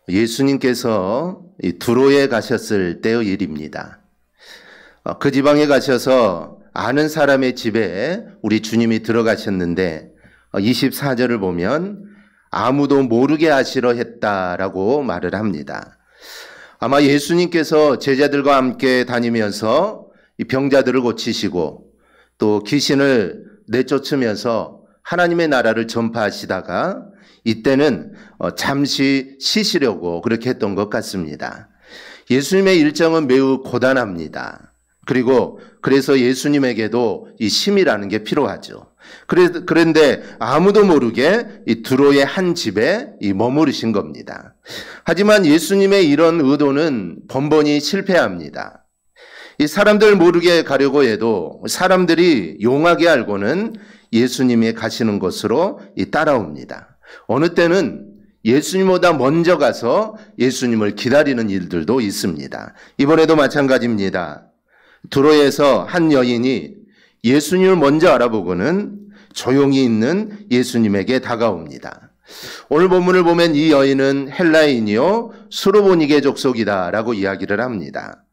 예수님께서 이 두로에 가셨을 때의 일입니다. 그 지방에 가셔서 아는 사람의 집에 우리 주님이 들어가셨는데 24절을 보면 아무도 모르게 하시려 했다라고 말을 합니다. 아마 예수님께서 제자들과 함께 다니면서 이 병자들을 고치시고 또 귀신을 내쫓으면서 하나님의 나라를 전파하시다가 이때는 잠시 쉬시려고 그렇게 했던 것 같습니다. 예수님의 일정은 매우 고단합니다. 그래서 예수님에게도 이 쉼이라는 게 필요하죠. 그런데 아무도 모르게 이 두로의 한 집에 머무르신 겁니다. 하지만 예수님의 이런 의도는 번번이 실패합니다. 이 사람들 모르게 가려고 해도 사람들이 용하게 알고는 예수님이 가시는 곳으로 따라옵니다. 어느 때는 예수님보다 먼저 가서 예수님을 기다리는 일들도 있습니다. 이번에도 마찬가지입니다. 두로에서 한 여인이 예수님을 먼저 알아보고는 조용히 있는 예수님에게 다가옵니다. 오늘 본문을 보면 이 여인은 헬라인이요 수로보니게 족속이다라고 이야기를 합니다.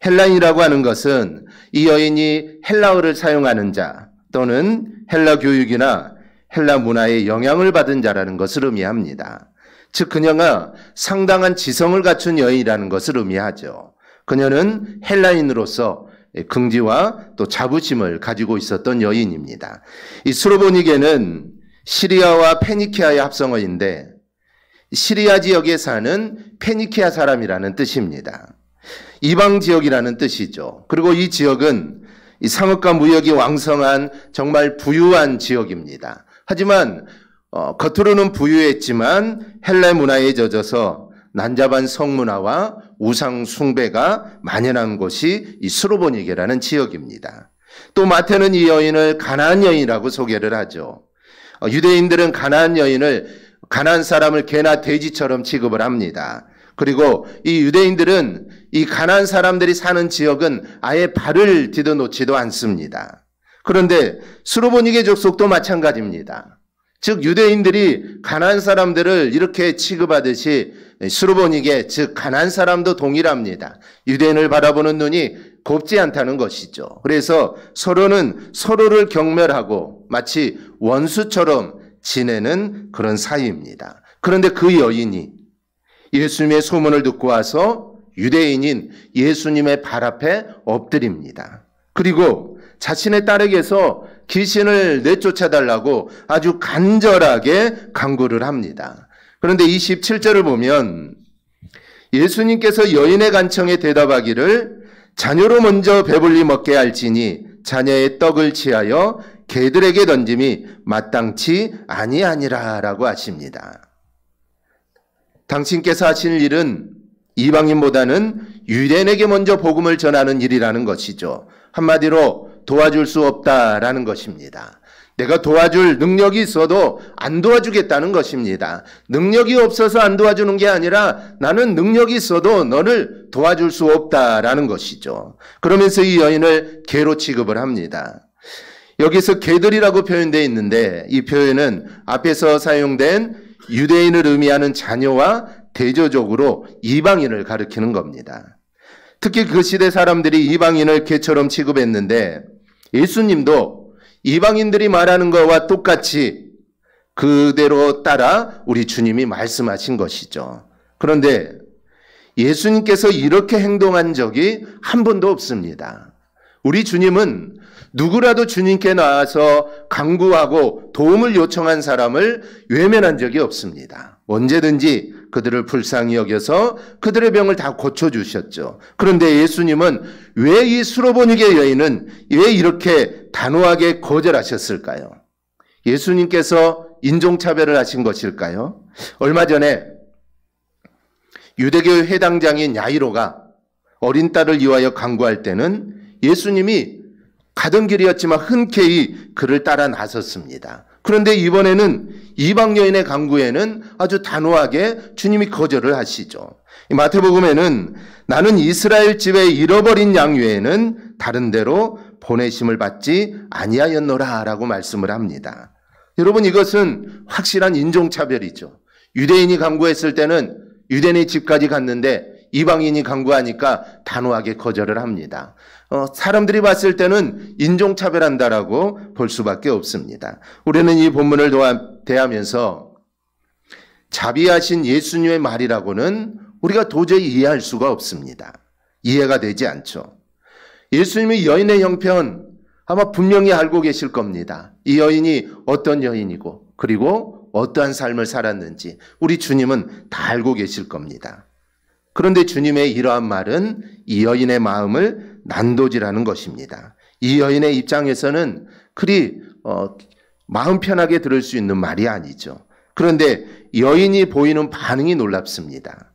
헬라인이라고 하는 것은 이 여인이 헬라어를 사용하는 자 또는 헬라 교육이나 헬라 문화에 영향을 받은 자라는 것을 의미합니다. 즉 그녀가 상당한 지성을 갖춘 여인이라는 것을 의미하죠. 그녀는 헬라인으로서 긍지와 또 자부심을 가지고 있었던 여인입니다. 이 수로보니게는 시리아와 페니키아의 합성어인데 시리아 지역에 사는 페니키아 사람이라는 뜻입니다. 이방 지역이라는 뜻이죠. 그리고 이 지역은 이 상업과 무역이 왕성한 정말 부유한 지역입니다. 하지만 겉으로는 부유했지만 헬라 문화에 젖어서 난잡한 성문화와 우상 숭배가 만연한 곳이 이 수로보니게라는 지역입니다. 또 마태는 이 여인을 가나안 여인이라고 소개를 하죠. 유대인들은 가나안 사람을 개나 돼지처럼 취급을 합니다. 그리고 이 유대인들은 이 가나안 사람들이 사는 지역은 아예 발을 디뎌놓지도 않습니다. 그런데 수로보니게 족속도 마찬가지입니다. 즉 유대인들이 가나안 사람들을 이렇게 취급하듯이 수로보니게 즉 가나안 사람도 동일합니다. 유대인을 바라보는 눈이 곱지 않다는 것이죠. 그래서 서로는 서로를 경멸하고 마치 원수처럼 지내는 그런 사이입니다. 그런데 그 여인이 예수님의 소문을 듣고 와서 유대인인 예수님의 발 앞에 엎드립니다. 그리고 자신의 딸에게서 귀신을 내쫓아달라고 아주 간절하게 간구를 합니다. 그런데 27절을 보면 예수님께서 여인의 간청에 대답하기를 자녀로 먼저 배불리 먹게 할지니 자녀의 떡을 취하여 개들에게 던짐이 마땅치 아니하니라 라고 하십니다. 당신께서 하실 일은 이방인보다는 유대인에게 먼저 복음을 전하는 일이라는 것이죠. 한마디로 도와줄 수 없다라는 것입니다. 내가 도와줄 능력이 있어도 안 도와주겠다는 것입니다. 능력이 없어서 안 도와주는 게 아니라 나는 능력이 있어도 너를 도와줄 수 없다라는 것이죠. 그러면서 이 여인을 개로 취급을 합니다. 여기서 개들이라고 표현되어 있는데 이 표현은 앞에서 사용된 유대인을 의미하는 자녀와 대조적으로 이방인을 가리키는 겁니다. 특히 그 시대 사람들이 이방인을 개처럼 취급했는데 예수님도 이방인들이 말하는 것과 똑같이 그대로 따라 우리 주님이 말씀하신 것이죠. 그런데 예수님께서 이렇게 행동한 적이 한 번도 없습니다. 우리 주님은 누구라도 주님께 나와서 간구하고 도움을 요청한 사람을 외면한 적이 없습니다. 언제든지 그들을 불쌍히 여겨서 그들의 병을 다 고쳐주셨죠. 그런데 예수님은 왜 이 수로보니게 여인은 왜 이렇게 단호하게 거절하셨을까요? 예수님께서 인종차별을 하신 것일까요? 얼마 전에 유대교 회당장인 야이로가 어린 딸을 위하여 간구할 때는 예수님이 가던 길이었지만 흔쾌히 그를 따라 나섰습니다. 그런데 이번에는 이방 여인의 간구에는 아주 단호하게 주님이 거절을 하시죠. 마태복음에는 나는 이스라엘 집에 잃어버린 양 외에는 다른 데로 보내심을 받지 아니하였노라 라고 말씀을 합니다. 여러분 이것은 확실한 인종차별이죠. 유대인이 간구했을 때는 유대인의 집까지 갔는데 이방인이 강구하니까 단호하게 거절을 합니다. 사람들이 봤을 때는 인종차별한다라고 볼 수밖에 없습니다. 우리는 이 본문을 대하면서 자비하신 예수님의 말이라고는 우리가 도저히 이해할 수가 없습니다. 이해가 되지 않죠. 예수님의 여인의 형편 아마 분명히 알고 계실 겁니다. 이 여인이 어떤 여인이고 그리고 어떠한 삶을 살았는지 우리 주님은 다 알고 계실 겁니다. 그런데 주님의 이러한 말은 이 여인의 마음을 난도질하는 것입니다. 이 여인의 입장에서는 그리 마음 편하게 들을 수 있는 말이 아니죠. 그런데 여인이 보이는 반응이 놀랍습니다.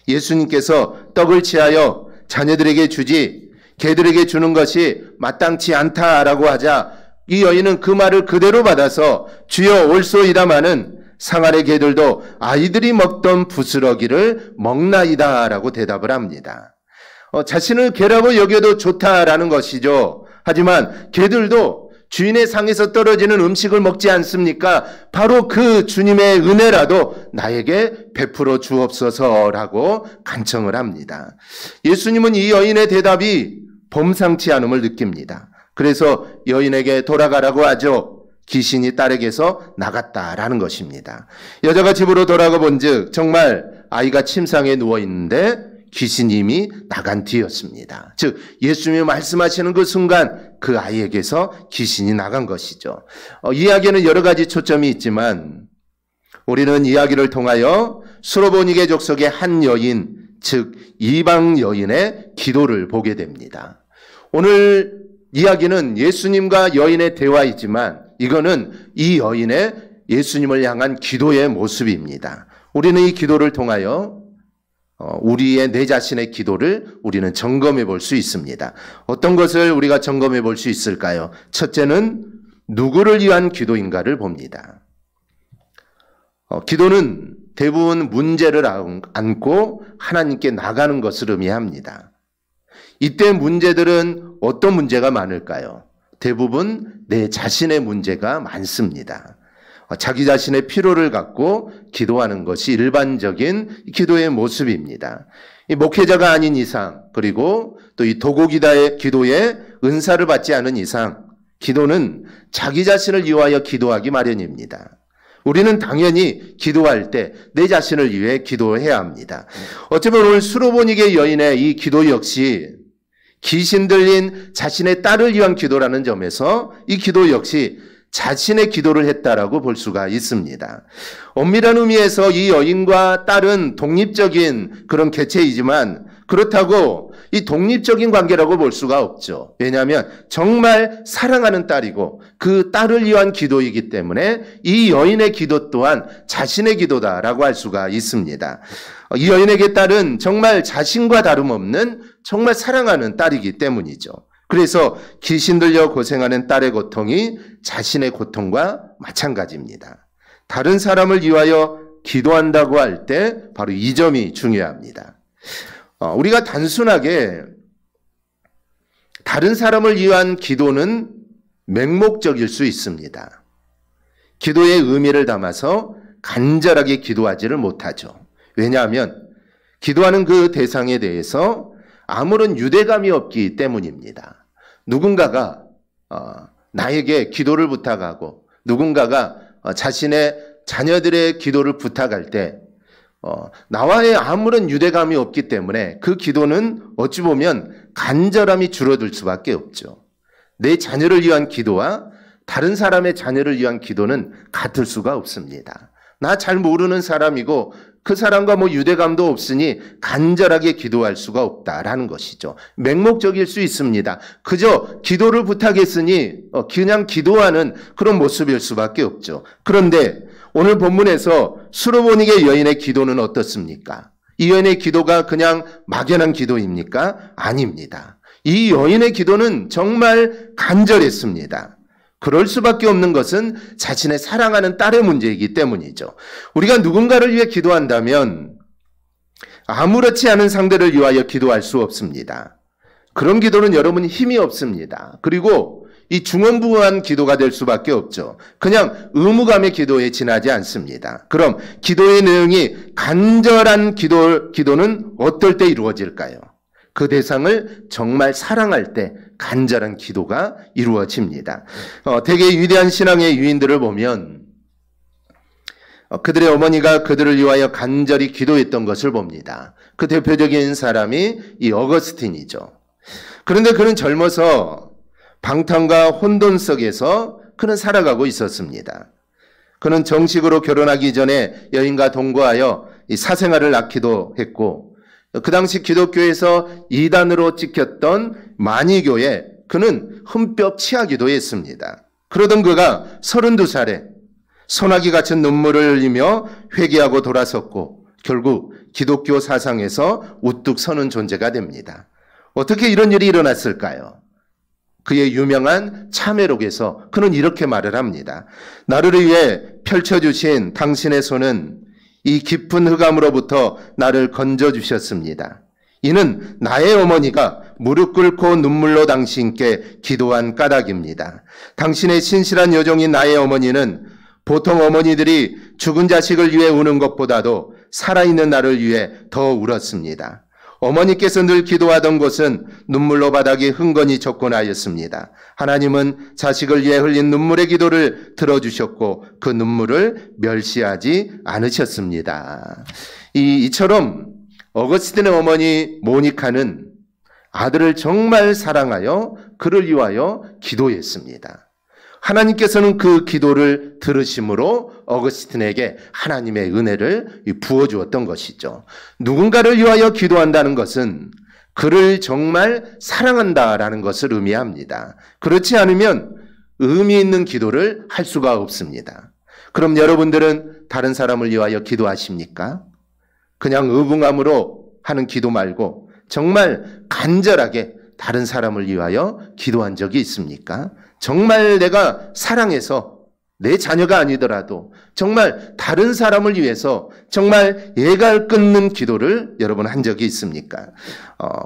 예수님께서 떡을 취하여 자녀들에게 주지 개들에게 주는 것이 마땅치 않다라고 하자 이 여인은 그 말을 그대로 받아서 주여 올소이다마는 상아의 개들도 아이들이 먹던 부스러기를 먹나이다라고 대답을 합니다. 자신을 개라고 여겨도 좋다라는 것이죠. 하지만 개들도 주인의 상에서 떨어지는 음식을 먹지 않습니까? 바로 그 주님의 은혜라도 나에게 베풀어 주옵소서라고 간청을 합니다. 예수님은 이 여인의 대답이 범상치 않음을 느낍니다. 그래서 여인에게 돌아가라고 하죠. 귀신이 딸에게서 나갔다라는 것입니다. 여자가 집으로 돌아가 본즉 정말 아이가 침상에 누워 있는데 귀신이 이미 나간 뒤였습니다. 즉 예수님이 말씀하시는 그 순간 그 아이에게서 귀신이 나간 것이죠. 이야기에는 여러 가지 초점이 있지만 우리는 이야기를 통하여 수로보니게 족속의 한 여인, 즉 이방 여인의 기도를 보게 됩니다. 오늘 이야기는 예수님과 여인의 대화이지만 이거는 이 여인의 예수님을 향한 기도의 모습입니다. 우리는 이 기도를 통하여 우리의 내 자신의 기도를 우리는 점검해 볼 수 있습니다. 어떤 것을 우리가 점검해 볼 수 있을까요? 첫째는 누구를 위한 기도인가를 봅니다. 기도는 대부분 문제를 안고 하나님께 나가는 것을 의미합니다. 이때 문제들은 어떤 문제가 많을까요? 대부분 내 자신의 문제가 많습니다. 자기 자신의 필요를 갖고 기도하는 것이 일반적인 기도의 모습입니다. 이 목회자가 아닌 이상 그리고 또 이 도곡이다의 기도에 은사를 받지 않은 이상 기도는 자기 자신을 위하여 기도하기 마련입니다. 우리는 당연히 기도할 때 내 자신을 위해 기도해야 합니다. 어쩌면 오늘 수로보니게 여인의 이 기도 역시 귀신 들린 자신의 딸을 위한 기도라는 점에서 이 기도 역시 자신의 기도를 했다라고 볼 수가 있습니다. 엄밀한 의미에서 이 여인과 딸은 독립적인 그런 개체이지만 그렇다고 이 독립적인 관계라고 볼 수가 없죠. 왜냐하면 정말 사랑하는 딸이고 그 딸을 위한 기도이기 때문에 이 여인의 기도 또한 자신의 기도다라고 할 수가 있습니다. 이 여인에게 딸은 정말 자신과 다름없는 정말 사랑하는 딸이기 때문이죠. 그래서 귀신 들려 고생하는 딸의 고통이 자신의 고통과 마찬가지입니다. 다른 사람을 위하여 기도한다고 할 때 바로 이 점이 중요합니다. 우리가 단순하게 다른 사람을 위한 기도는 맹목적일 수 있습니다. 기도의 의미를 담아서 간절하게 기도하지를 못하죠. 왜냐하면 기도하는 그 대상에 대해서 아무런 유대감이 없기 때문입니다. 누군가가 나에게 기도를 부탁하고 누군가가 자신의 자녀들의 기도를 부탁할 때 나와의 아무런 유대감이 없기 때문에 그 기도는 어찌 보면 간절함이 줄어들 수밖에 없죠. 내 자녀를 위한 기도와 다른 사람의 자녀를 위한 기도는 같을 수가 없습니다. 나 잘 모르는 사람이고 그 사람과 유대감도 없으니 간절하게 기도할 수가 없다라는 것이죠. 맹목적일 수 있습니다. 그저 기도를 부탁했으니 그냥 기도하는 그런 모습일 수밖에 없죠. 그런데 오늘 본문에서 수로보니게 여인의 기도는 어떻습니까? 이 여인의 기도가 그냥 막연한 기도입니까? 아닙니다. 이 여인의 기도는 정말 간절했습니다. 그럴 수밖에 없는 것은 자신의 사랑하는 딸의 문제이기 때문이죠. 우리가 누군가를 위해 기도한다면 아무렇지 않은 상대를 위하여 기도할 수 없습니다. 그런 기도는 여러분 힘이 없습니다. 그리고 이 중언부언한 기도가 될 수밖에 없죠. 그냥 의무감의 기도에 지나지 않습니다. 그럼 기도의 내용이 간절한 기도는 어떨 때 이루어질까요? 그 대상을 정말 사랑할 때 간절한 기도가 이루어집니다. 대개 위대한 신앙의 유인들을 보면 그들의 어머니가 그들을 위하여 간절히 기도했던 것을 봅니다. 그 대표적인 사람이 이 어거스틴이죠. 그런데 그는 젊어서 방탕과 혼돈 속에서 그는 살아가고 있었습니다. 그는 정식으로 결혼하기 전에 여인과 동거하여 이 사생활을 낳기도 했고, 그 당시 기독교에서 이단으로 찍혔던 만이교에 그는 흠뻑 취하기도 했습니다. 그러던 그가 32살에 소나기 같은 눈물을 흘리며 회개하고 돌아섰고 결국 기독교 사상에서 우뚝 서는 존재가 됩니다. 어떻게 이런 일이 일어났을까요? 그의 유명한 참회록에서 그는 이렇게 말을 합니다. 나를 위해 펼쳐주신 당신의 손은 이 깊은 흑암으로부터 나를 건져주셨습니다. 이는 나의 어머니가 무릎 꿇고 눈물로 당신께 기도한 까닭입니다. 당신의 신실한 여종인 나의 어머니는 보통 어머니들이 죽은 자식을 위해 우는 것보다도 살아있는 나를 위해 더 울었습니다. 어머니께서 늘 기도하던 곳은 눈물로 바닥이 흥건히 젖곤하였습니다. 하나님은 자식을 위해 흘린 눈물의 기도를 들어주셨고 그 눈물을 멸시하지 않으셨습니다. 이처럼 어거스틴의 어머니 모니카는 아들을 정말 사랑하여 그를 위하여 기도했습니다. 하나님께서는 그 기도를 들으심으로 어거스틴에게 하나님의 은혜를 부어주었던 것이죠. 누군가를 위하여 기도한다는 것은 그를 정말 사랑한다라는 것을 의미합니다. 그렇지 않으면 의미 있는 기도를 할 수가 없습니다. 그럼 여러분들은 다른 사람을 위하여 기도하십니까? 그냥 의붕함으로 하는 기도 말고 정말 간절하게 다른 사람을 위하여 기도한 적이 있습니까? 정말 내가 사랑해서 내 자녀가 아니더라도 정말 다른 사람을 위해서 정말 예갈 끊는 기도를 여러분 한 적이 있습니까?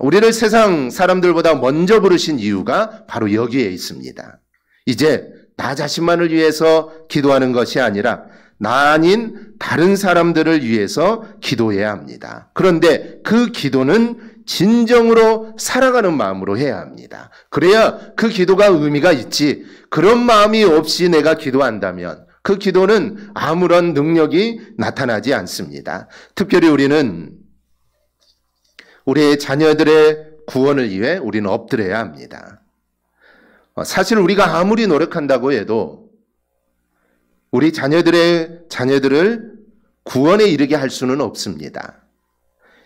우리를 세상 사람들보다 먼저 부르신 이유가 바로 여기에 있습니다. 이제 나 자신만을 위해서 기도하는 것이 아니라 나 아닌 다른 사람들을 위해서 기도해야 합니다. 그런데 그 기도는 진정으로 사랑하는 마음으로 해야 합니다. 그래야 그 기도가 의미가 있지. 그런 마음이 없이 내가 기도한다면 그 기도는 아무런 능력이 나타나지 않습니다. 특별히 우리는 우리의 자녀들의 구원을 위해 우리는 엎드려야 합니다. 사실 우리가 아무리 노력한다고 해도 우리 자녀들을 구원에 이르게 할 수는 없습니다.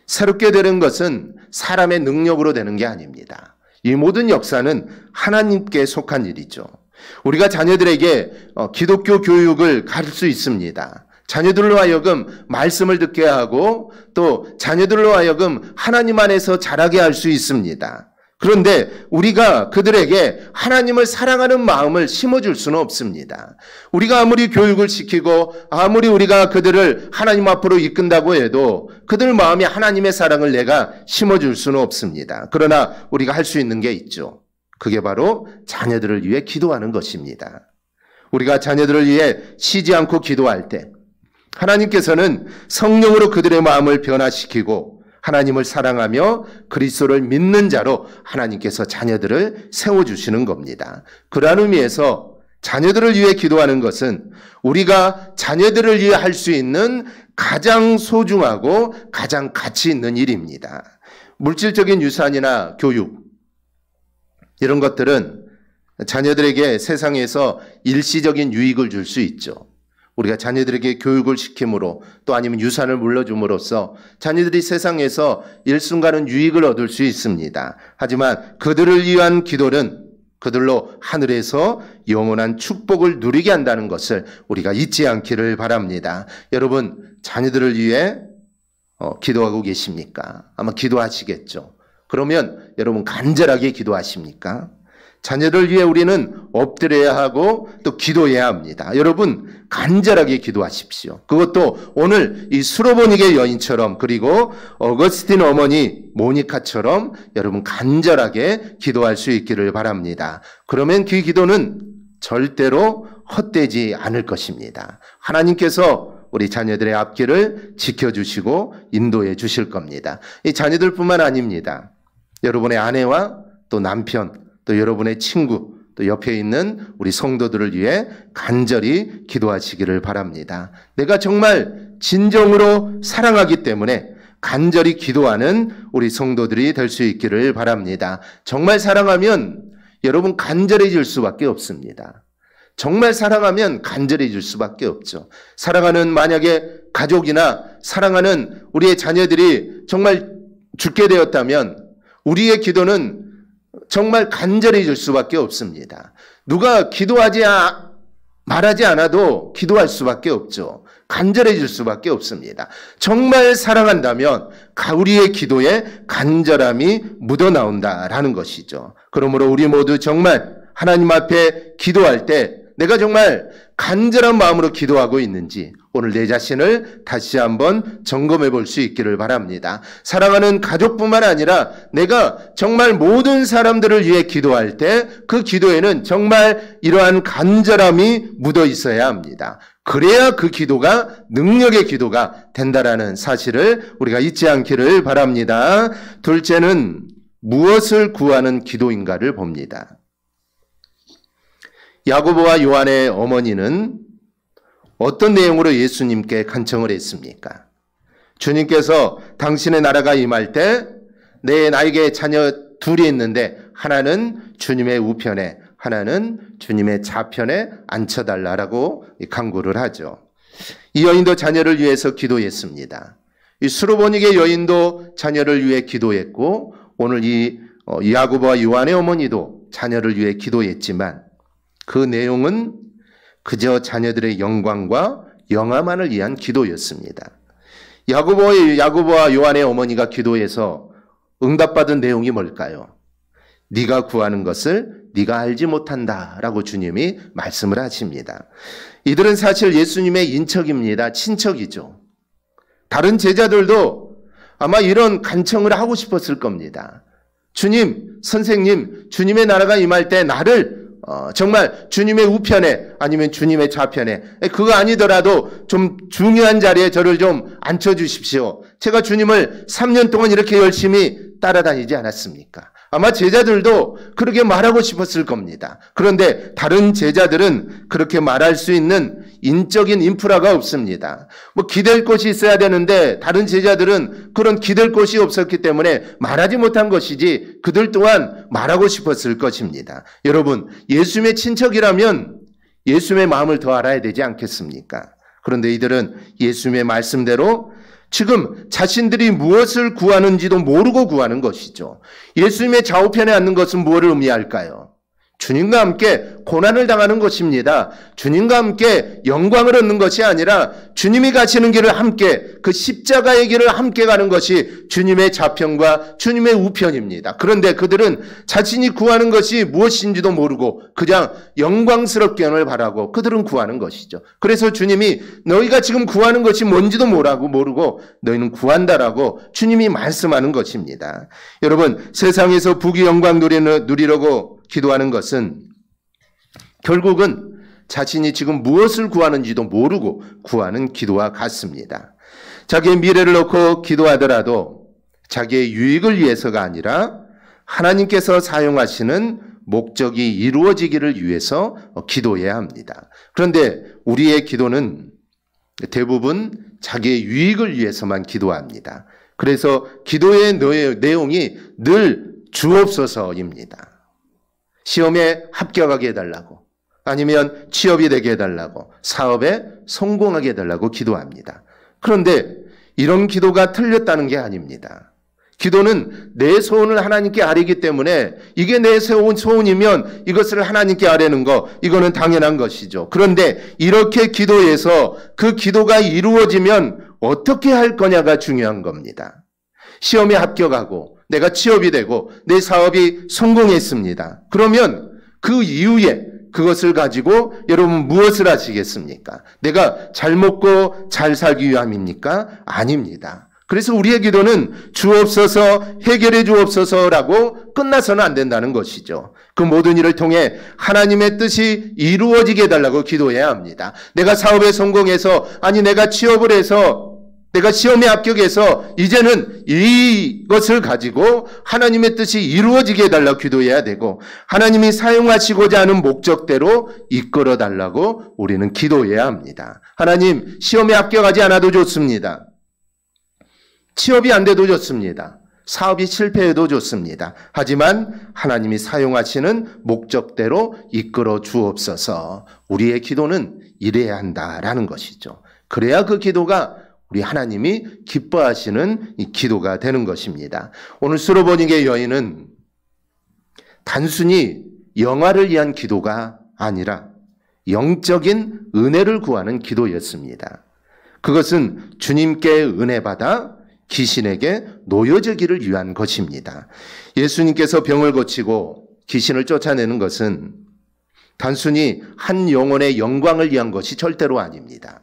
새롭게 되는 것은 사람의 능력으로 되는 게 아닙니다. 이 모든 역사는 하나님께 속한 일이죠. 우리가 자녀들에게 기독교 교육을 가르칠 수 있습니다. 자녀들로 하여금 말씀을 듣게 하고 또 자녀들로 하여금 하나님 안에서 자라게 할 수 있습니다. 그런데 우리가 그들에게 하나님을 사랑하는 마음을 심어줄 수는 없습니다. 우리가 아무리 교육을 시키고 아무리 우리가 그들을 하나님 앞으로 이끈다고 해도 그들 마음에 하나님의 사랑을 내가 심어줄 수는 없습니다. 그러나 우리가 할 수 있는 게 있죠. 그게 바로 자녀들을 위해 기도하는 것입니다. 우리가 자녀들을 위해 쉬지 않고 기도할 때 하나님께서는 성령으로 그들의 마음을 변화시키고 하나님을 사랑하며 그리스도를 믿는 자로 하나님께서 자녀들을 세워주시는 겁니다. 그러한 의미에서 자녀들을 위해 기도하는 것은 우리가 자녀들을 위해 할 수 있는 가장 소중하고 가장 가치 있는 일입니다. 물질적인 유산이나 교육 이런 것들은 자녀들에게 세상에서 일시적인 유익을 줄 수 있죠. 우리가 자녀들에게 교육을 시킴으로 또 아니면 유산을 물려줌으로써 자녀들이 세상에서 일순간은 유익을 얻을 수 있습니다. 하지만 그들을 위한 기도는 그들로 하늘에서 영원한 축복을 누리게 한다는 것을 우리가 잊지 않기를 바랍니다. 여러분 자녀들을 위해 기도하고 계십니까? 아마 기도하시겠죠. 그러면 여러분 간절하게 기도하십니까? 자녀를 위해 우리는 엎드려야 하고 또 기도해야 합니다. 여러분 간절하게 기도하십시오. 그것도 오늘 이 수로보니게 여인처럼 그리고 어거스틴 어머니 모니카처럼 여러분 간절하게 기도할 수 있기를 바랍니다. 그러면 그 기도는 절대로 헛되지 않을 것입니다. 하나님께서 우리 자녀들의 앞길을 지켜주시고 인도해 주실 겁니다. 이 자녀들뿐만 아닙니다. 여러분의 아내와 또 남편, 또 여러분의 친구, 또 옆에 있는 우리 성도들을 위해 간절히 기도하시기를 바랍니다. 내가 정말 진정으로 사랑하기 때문에 간절히 기도하는 우리 성도들이 될 수 있기를 바랍니다. 정말 사랑하면 여러분 간절해질 수밖에 없습니다. 정말 사랑하면 간절해질 수밖에 없죠. 사랑하는 만약에 가족이나 사랑하는 우리의 자녀들이 정말 죽게 되었다면 우리의 기도는 정말 간절해질 수밖에 없습니다. 누가 말하지 않아도 기도할 수밖에 없죠. 간절해질 수밖에 없습니다. 정말 사랑한다면 우리의 기도에 간절함이 묻어나온다라는 것이죠. 그러므로 우리 모두 정말 하나님 앞에 기도할 때 내가 정말 간절한 마음으로 기도하고 있는지 오늘 내 자신을 다시 한번 점검해 볼 수 있기를 바랍니다. 사랑하는 가족뿐만 아니라 내가 정말 모든 사람들을 위해 기도할 때 그 기도에는 정말 이러한 간절함이 묻어 있어야 합니다. 그래야 그 기도가 능력의 기도가 된다라는 사실을 우리가 잊지 않기를 바랍니다. 둘째는 무엇을 구하는 기도인가를 봅니다. 야고보와 요한의 어머니는 어떤 내용으로 예수님께 간청을 했습니까? 주님께서 당신의 나라가 임할 때 나에게 자녀 둘이 있는데 하나는 주님의 우편에 하나는 주님의 좌편에 앉혀달라라고 간구를 하죠. 이 여인도 자녀를 위해서 기도했습니다. 이 수로보니게 여인도 자녀를 위해 기도했고 오늘 이 야고보와 요한의 어머니도 자녀를 위해 기도했지만 그 내용은 그저 자녀들의 영광과 영화만을 위한 기도였습니다. 야고보와 요한의 어머니가 기도해서 응답받은 내용이 뭘까요? 네가 구하는 것을 네가 알지 못한다라고 주님이 말씀을 하십니다. 이들은 사실 예수님의 인척입니다. 친척이죠. 다른 제자들도 아마 이런 간청을 하고 싶었을 겁니다. 주님, 선생님, 주님의 나라가 임할 때 나를 정말 주님의 우편에 아니면 주님의 좌편에 그거 아니더라도 좀 중요한 자리에 저를 좀 앉혀주십시오. 제가 주님을 3년 동안 이렇게 열심히 따라다니지 않았습니까? 아마 제자들도 그렇게 말하고 싶었을 겁니다. 그런데 다른 제자들은 그렇게 말할 수 있는 인적인 인프라가 없습니다. 기댈 곳이 있어야 되는데 다른 제자들은 그런 기댈 곳이 없었기 때문에 말하지 못한 것이지 그들 또한 말하고 싶었을 것입니다. 여러분, 예수님의 친척이라면 예수님의 마음을 더 알아야 되지 않겠습니까? 그런데 이들은 예수님의 말씀대로 지금 자신들이 무엇을 구하는지도 모르고 구하는 것이죠. 예수님의 좌우편에 앉는 것은 무엇을 의미할까요? 주님과 함께 고난을 당하는 것입니다. 주님과 함께 영광을 얻는 것이 아니라 주님이 가시는 길을 함께 그 십자가의 길을 함께 가는 것이 주님의 좌편과 주님의 우편입니다. 그런데 그들은 자신이 구하는 것이 무엇인지도 모르고 그냥 영광스럽게를 바라고 그들은 구하는 것이죠. 그래서 주님이 너희가 지금 구하는 것이 뭔지도 모르고 너희는 구한다라고 주님이 말씀하는 것입니다. 여러분, 세상에서 부귀 영광 누리려고 기도하는 것은 결국은 자신이 지금 무엇을 구하는지도 모르고 구하는 기도와 같습니다. 자기의 미래를 놓고 기도하더라도 자기의 유익을 위해서가 아니라 하나님께서 사용하시는 목적이 이루어지기를 위해서 기도해야 합니다. 그런데 우리의 기도는 대부분 자기의 유익을 위해서만 기도합니다. 그래서 기도의 내용이 늘 주옵소서입니다. 시험에 합격하게 해달라고 아니면 취업이 되게 해달라고 사업에 성공하게 해달라고 기도합니다. 그런데 이런 기도가 틀렸다는 게 아닙니다. 기도는 내 소원을 하나님께 아뢰기 때문에 이게 내 소원이면 이것을 하나님께 아뢰는 거 이거는 당연한 것이죠. 그런데 이렇게 기도해서 그 기도가 이루어지면 어떻게 할 거냐가 중요한 겁니다. 시험에 합격하고 내가 취업이 되고 내 사업이 성공했습니다. 그러면 그 이후에 그것을 가지고 여러분 무엇을 하시겠습니까? 내가 잘 먹고 잘 살기 위함입니까? 아닙니다. 그래서 우리의 기도는 주옵소서, 해결해 주옵소서라고 끝나서는 안 된다는 것이죠. 그 모든 일을 통해 하나님의 뜻이 이루어지게 해달라고 기도해야 합니다. 내가 사업에 성공해서, 아니 내가 취업을 해서, 내가 시험에 합격해서 이제는 이것을 가지고 하나님의 뜻이 이루어지게 해달라고 기도해야 되고, 하나님이 사용하시고자 하는 목적대로 이끌어 달라고 우리는 기도해야 합니다. 하나님, 시험에 합격하지 않아도 좋습니다. 취업이 안 돼도 좋습니다. 사업이 실패해도 좋습니다. 하지만 하나님이 사용하시는 목적대로 이끌어 주옵소서. 우리의 기도는 이래야 한다라는 것이죠. 그래야 그 기도가 우리 하나님이 기뻐하시는 이 기도가 되는 것입니다. 오늘 수로보닉의 여인은 단순히 영화를 위한 기도가 아니라 영적인 은혜를 구하는 기도였습니다. 그것은 주님께 은혜 받아 귀신에게 놓여지기를 위한 것입니다. 예수님께서 병을 고치고 귀신을 쫓아내는 것은 단순히 한 영혼의 영광을 위한 것이 절대로 아닙니다.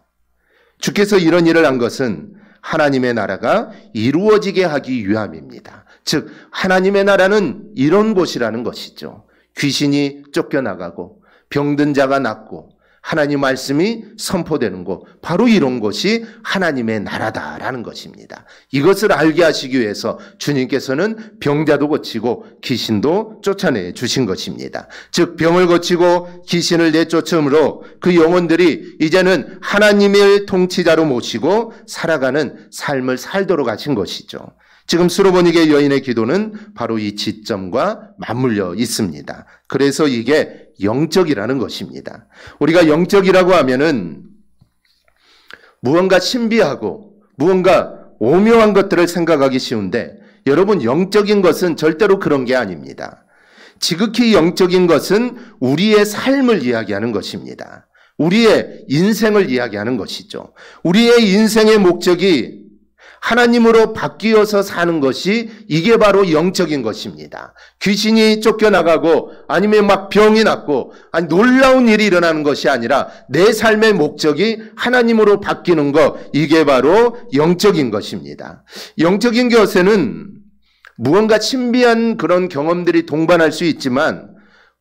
주께서 이런 일을 한 것은 하나님의 나라가 이루어지게 하기 위함입니다. 즉 하나님의 나라는 이런 곳이라는 것이죠. 귀신이 쫓겨나가고 병든 자가 낫고 하나님 말씀이 선포되는 곳, 바로 이런 곳이 하나님의 나라다라는 것입니다. 이것을 알게 하시기 위해서 주님께서는 병자도 고치고 귀신도 쫓아내 주신 것입니다. 즉 병을 고치고 귀신을 내쫓음으로 그 영혼들이 이제는 하나님의 통치자로 모시고 살아가는 삶을 살도록 하신 것이죠. 지금 수로보닉의 여인의 기도는 바로 이 지점과 맞물려 있습니다. 그래서 이게 영적이라는 것입니다. 우리가 영적이라고 하면은 무언가 신비하고 무언가 오묘한 것들을 생각하기 쉬운데, 여러분 영적인 것은 절대로 그런 게 아닙니다. 지극히 영적인 것은 우리의 삶을 이야기하는 것입니다. 우리의 인생을 이야기하는 것이죠. 우리의 인생의 목적이 하나님으로 바뀌어서 사는 것이, 이게 바로 영적인 것입니다. 귀신이 쫓겨나가고 아니면 막 병이 낫고 아니 놀라운 일이 일어나는 것이 아니라 내 삶의 목적이 하나님으로 바뀌는 것, 이게 바로 영적인 것입니다. 영적인 것에는 무언가 신비한 그런 경험들이 동반할 수 있지만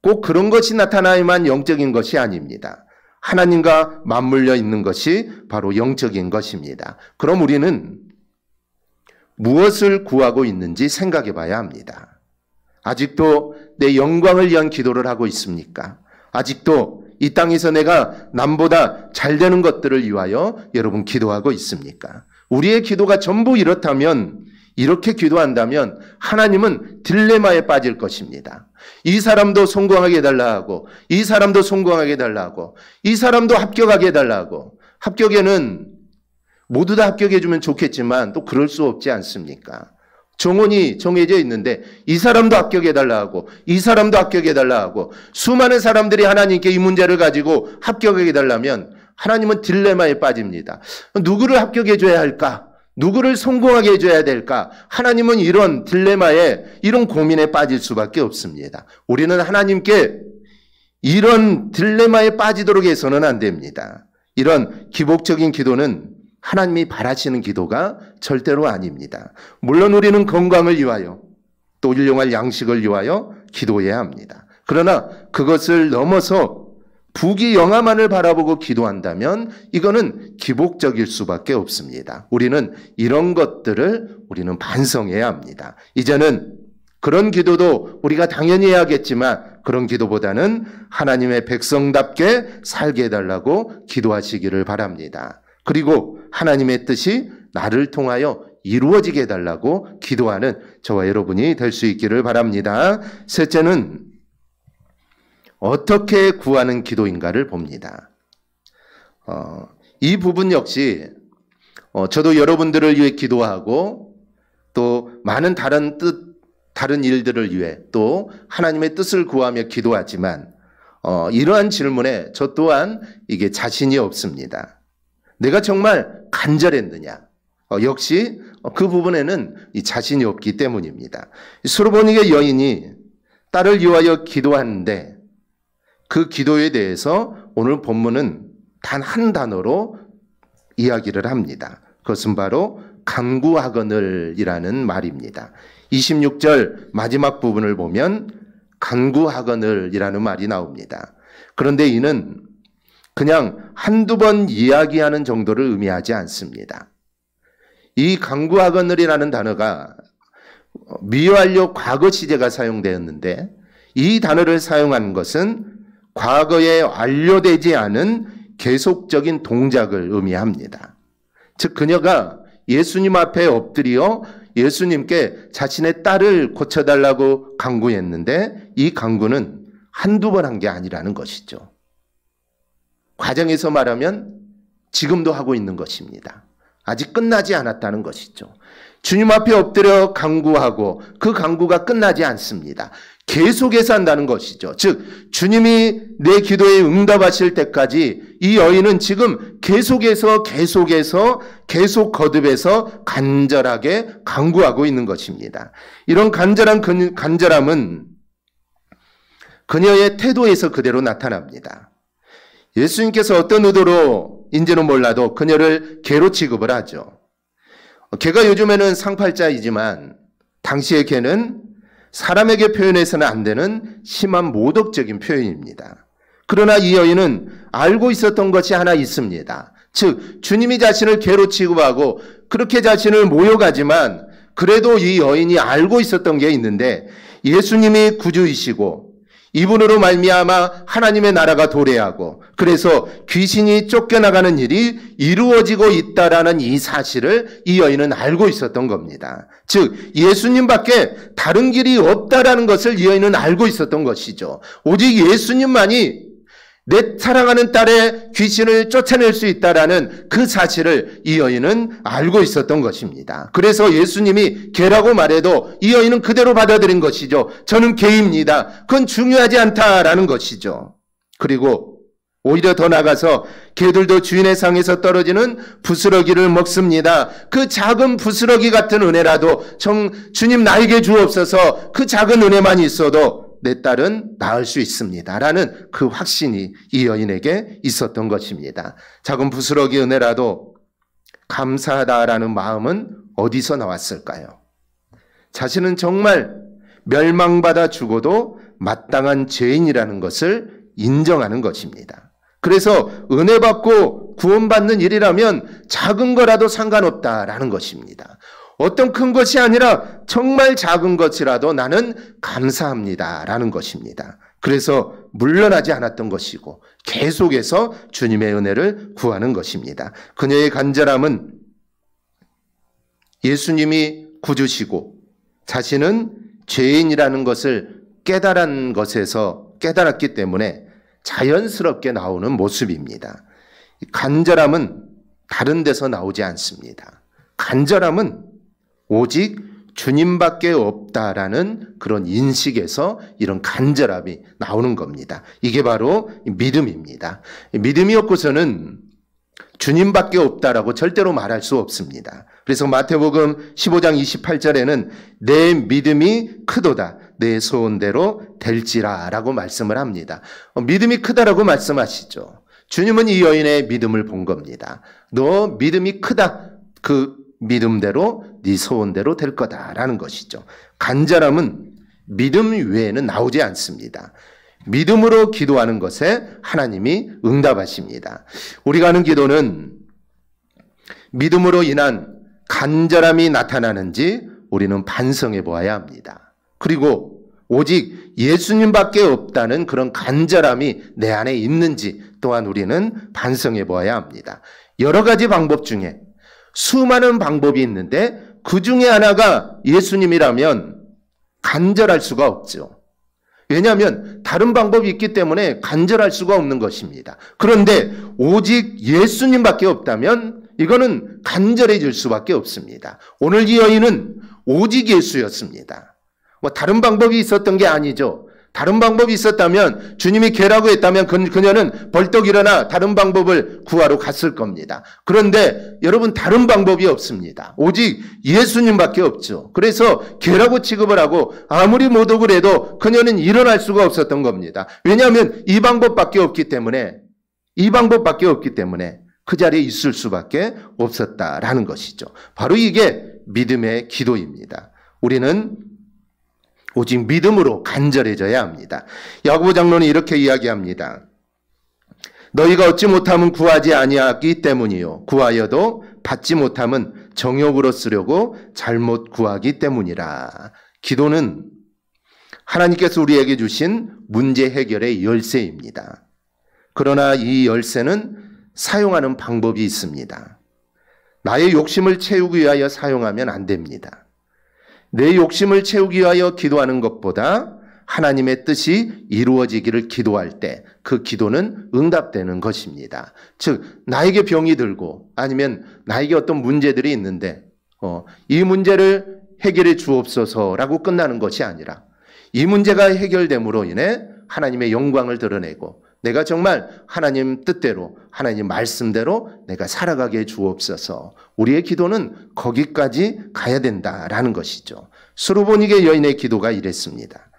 꼭 그런 것이 나타나야만 영적인 것이 아닙니다. 하나님과 맞물려 있는 것이 바로 영적인 것입니다. 그럼 우리는 무엇을 구하고 있는지 생각해 봐야 합니다. 아직도 내 영광을 위한 기도를 하고 있습니까? 아직도 이 땅에서 내가 남보다 잘 되는 것들을 위하여 여러분 기도하고 있습니까? 우리의 기도가 전부 이렇다면, 이렇게 기도한다면 하나님은 딜레마에 빠질 것입니다. 이 사람도 성공하게 해달라 하고, 이 사람도 성공하게 해달라 하고, 이 사람도 합격하게 해달라 하고, 합격에는 모두 다 합격해주면 좋겠지만 또 그럴 수 없지 않습니까? 정원이 정해져 있는데 이 사람도 합격해달라 하고 이 사람도 합격해달라 하고 수많은 사람들이 하나님께 이 문제를 가지고 합격해달라면 하나님은 딜레마에 빠집니다. 누구를 합격해줘야 할까? 누구를 성공하게 해줘야 될까? 하나님은 이런 딜레마에, 이런 고민에 빠질 수밖에 없습니다. 우리는 하나님께 이런 딜레마에 빠지도록 해서는 안 됩니다. 이런 기복적인 기도는 하나님이 바라시는 기도가 절대로 아닙니다. 물론 우리는 건강을 위하여 또 일용할 양식을 위하여 기도해야 합니다. 그러나 그것을 넘어서 부귀영화만을 바라보고 기도한다면 이거는 기복적일 수밖에 없습니다. 우리는 이런 것들을 우리는 반성해야 합니다. 이제는 그런 기도도 우리가 당연히 해야겠지만 그런 기도보다는 하나님의 백성답게 살게 해달라고 기도하시기를 바랍니다. 그리고 하나님의 뜻이 나를 통하여 이루어지게 해달라고 기도하는 저와 여러분이 될 수 있기를 바랍니다. 셋째는 어떻게 구하는 기도인가를 봅니다. 이 부분 역시 저도 여러분들을 위해 기도하고 또 많은 다른 일들을 위해 또 하나님의 뜻을 구하며 기도하지만 이러한 질문에 저 또한 이게 자신이 없습니다. 내가 정말 간절했느냐? 역시 그 부분에는 이 자신이 없기 때문입니다. 수로보닉의 여인이 딸을 위하여 기도하는데 그 기도에 대해서 오늘 본문은 단 한 단어로 이야기를 합니다. 그것은 바로 간구하거늘이라는 말입니다. 26절 마지막 부분을 보면 간구하거늘이라는 말이 나옵니다. 그런데 이는 그냥 한두 번 이야기하는 정도를 의미하지 않습니다. 이 간구하거늘이라는 단어가 미완료 과거 시제가 사용되었는데 이 단어를 사용한 것은 과거에 완료되지 않은 계속적인 동작을 의미합니다. 즉 그녀가 예수님 앞에 엎드려 예수님께 자신의 딸을 고쳐달라고 간구했는데 이 간구는 한두 번 한 게 아니라는 것이죠. 과정에서 말하면 지금도 하고 있는 것입니다. 아직 끝나지 않았다는 것이죠. 주님 앞에 엎드려 간구하고 그 간구가 끝나지 않습니다. 계속해서 한다는 것이죠. 즉 주님이 내 기도에 응답하실 때까지 이 여인은 지금 계속 거듭해서 간절하게 간구하고 있는 것입니다. 이런 간절함은 그녀의 태도에서 그대로 나타납니다. 예수님께서 어떤 의도로인지는 몰라도 그녀를 개로 취급을 하죠. 개가 요즘에는 상팔자이지만 당시의 개는 사람에게 표현해서는 안 되는 심한 모독적인 표현입니다. 그러나 이 여인은 알고 있었던 것이 하나 있습니다. 즉 주님이 자신을 개로 취급하고 그렇게 자신을 모욕하지만 그래도 이 여인이 알고 있었던 게 있는데 예수님이 구주이시고 이분으로 말미암아 하나님의 나라가 도래하고 그래서 귀신이 쫓겨나가는 일이 이루어지고 있다라는 이 사실을 이 여인은 알고 있었던 겁니다. 즉 예수님밖에 다른 길이 없다라는 것을 이 여인은 알고 있었던 것이죠. 오직 예수님만이 내 사랑하는 딸의 귀신을 쫓아낼 수 있다라는 그 사실을 이 여인은 알고 있었던 것입니다. 그래서 예수님이 개라고 말해도 이 여인은 그대로 받아들인 것이죠. 저는 개입니다. 그건 중요하지 않다라는 것이죠. 그리고 오히려 더 나가서 개들도 주인의 상에서 떨어지는 부스러기를 먹습니다. 그 작은 부스러기 같은 은혜라도 주님 나에게 주옵소서. 그 작은 은혜만 있어도 내 딸은 나을 수 있습니다. 라는 그 확신이 이 여인에게 있었던 것입니다. 작은 부스러기 은혜라도 감사하다라는 마음은 어디서 나왔을까요? 자신은 정말 멸망받아 죽어도 마땅한 죄인이라는 것을 인정하는 것입니다. 그래서 은혜 받고 구원받는 일이라면 작은 거라도 상관없다라는 것입니다. 어떤 큰 것이 아니라 정말 작은 것이라도 나는 감사합니다라는 것입니다. 그래서 물러나지 않았던 것이고 계속해서 주님의 은혜를 구하는 것입니다. 그녀의 간절함은 예수님이 구주시고 자신은 죄인이라는 것을 깨달았기 때문에 자연스럽게 나오는 모습입니다. 간절함은 다른 데서 나오지 않습니다. 간절함은 오직 주님밖에 없다라는 그런 인식에서 이런 간절함이 나오는 겁니다. 이게 바로 믿음입니다. 믿음이 없고서는 주님밖에 없다라고 절대로 말할 수 없습니다. 그래서 마태복음 15장 28절에는 내 믿음이 크도다. 내 소원대로 될지라 라고 말씀을 합니다. 믿음이 크다라고 말씀하시죠. 주님은 이 여인의 믿음을 본 겁니다. 너 믿음이 크다. 그 믿음대로 네 소원대로 될 거다라는 것이죠. 간절함은 믿음 외에는 나오지 않습니다. 믿음으로 기도하는 것에 하나님이 응답하십니다. 우리가 하는 기도는 믿음으로 인한 간절함이 나타나는지 우리는 반성해 보아야 합니다. 그리고 오직 예수님밖에 없다는 그런 간절함이 내 안에 있는지 또한 우리는 반성해 보아야 합니다. 여러 가지 방법 중에 수많은 방법이 있는데 그 중에 하나가 예수님이라면 간절할 수가 없죠. 왜냐하면 다른 방법이 있기 때문에 간절할 수가 없는 것입니다. 그런데 오직 예수님밖에 없다면 이거는 간절해질 수밖에 없습니다. 오늘 이 여인은 오직 예수였습니다. 다른 방법이 있었던 게 아니죠. 다른 방법이 있었다면, 주님이 개라고 했다면 그녀는 벌떡 일어나 다른 방법을 구하러 갔을 겁니다. 그런데 여러분, 다른 방법이 없습니다. 오직 예수님밖에 없죠. 그래서 개라고 취급을 하고 아무리 모독을 해도 그녀는 일어날 수가 없었던 겁니다. 왜냐하면 이 방법밖에 없기 때문에 그 자리에 있을 수밖에 없었다라는 것이죠. 바로 이게 믿음의 기도입니다. 우리는 오직 믿음으로 간절해져야 합니다. 야고보 장로는 이렇게 이야기합니다. 너희가 얻지 못함은 구하지 아니하기 때문이요 구하여도 받지 못함은 정욕으로 쓰려고 잘못 구하기 때문이라. 기도는 하나님께서 우리에게 주신 문제 해결의 열쇠입니다. 그러나 이 열쇠는 사용하는 방법이 있습니다. 나의 욕심을 채우기 위하여 사용하면 안 됩니다. 내 욕심을 채우기 위하여 기도하는 것보다 하나님의 뜻이 이루어지기를 기도할 때 그 기도는 응답되는 것입니다. 즉, 나에게 병이 들고 아니면 나에게 어떤 문제들이 있는데 이 문제를 해결해 주옵소서라고 끝나는 것이 아니라 이 문제가 해결됨으로 인해 하나님의 영광을 드러내고 내가 정말 하나님 뜻대로 하나님 말씀대로 내가 살아가게 해 주옵소서. 우리의 기도는 거기까지 가야 된다라는 것이죠. 수르보니게 여인의 기도가 이랬습니다.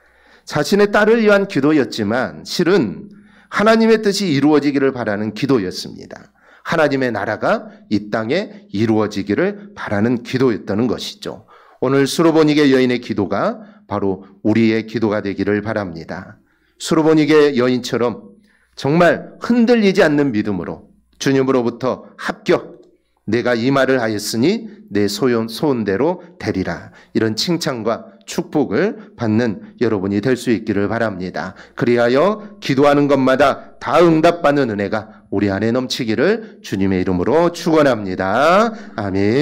자신의 딸을 위한 기도였지만 실은 하나님의 뜻이 이루어지기를 바라는 기도였습니다. 하나님의 나라가 이 땅에 이루어지기를 바라는 기도였다는 것이죠. 오늘 수르보니게 여인의 기도가 바로 우리의 기도가 되기를 바랍니다. 수르보니게 여인처럼 정말 흔들리지 않는 믿음으로 주님으로부터 합격, 내가 이 말을 하였으니 내 소원대로 되리라, 이런 칭찬과 축복을 받는 여러분이 될 수 있기를 바랍니다. 그리하여 기도하는 것마다 다 응답받는 은혜가 우리 안에 넘치기를 주님의 이름으로 축원합니다. 아멘.